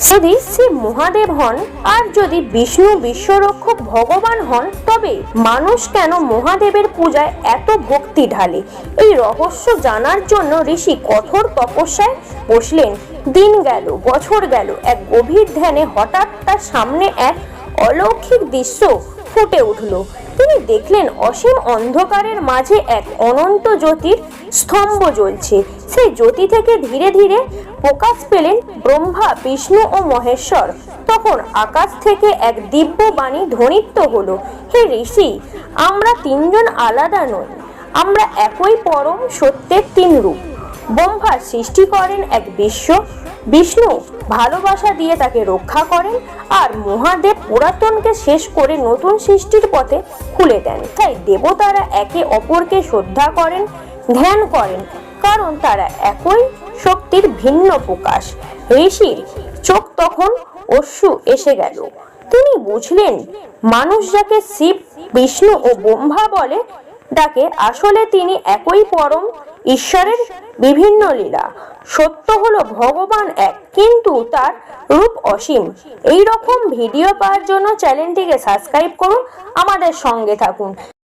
যদি শ্রী মহাদেব হন আর যদি বিষ্ণু বিশ্বরক্ষক ভগবান হন, তবে মানুষ কেন মহাদেবের পূজায় এত ভক্তি ঢালে? এই রহস্য জানার জন্য ঋষি কঠোর তপস্যায় বসলেন। দিন গেল, বছর গেল, এক গভীর ধ্যানে হঠাৎ তার সামনে এক অলৌকিক দৃশ্য ফুটে উঠল। তিনি দেখলেন অসীম অন্ধকারের মাঝে এক অনন্ত জ্যোতির স্তম্ভ জ্বলছে। সেই জ্যোতি থেকে ধীরে ধীরে প্রকাশ পেলেন ব্রহ্মা, বিষ্ণু ও মহেশ্বর। তখন আকাশ থেকে এক দিব্য বাণী ধ্বনিত হলো, হে ঋষি, আমরা তিনজন আলাদা নই, আমরা একই পরম সত্যের তিন রূপ। ব্রহ্মা সৃষ্টি করেন এক বিশ্ব, বিষ্ণু ভালোবাসা দিয়ে তাকে রক্ষা করেন, আর মহাদেব পুরাতনকে শেষ করে নতুন সৃষ্টির পথে খুলে দেন। তাই দেবতারা একে অপরকে শ্রদ্ধা করেন, ধ্যান করেন, কারণ তারা একই শক্তির ভিন্ন প্রকাশ। ঋষির চোখ তখন অশ্রু এসে গেল। তিনি বুঝলেন, মানুষ যাকে শিব, বিষ্ণু ও ব্রহ্মা বলে ডাকে, আসলে তিনি একই পরম ঈশ্বরের বিভিন্ন লীলা। সত্য হলো ভগবান এক, কিন্তু তার রূপ অসীম। এই রকম ভিডিও পাওয়ার জন্য চ্যানেলটিকে সাবস্ক্রাইব করুন, আমাদের সঙ্গে থাকুন।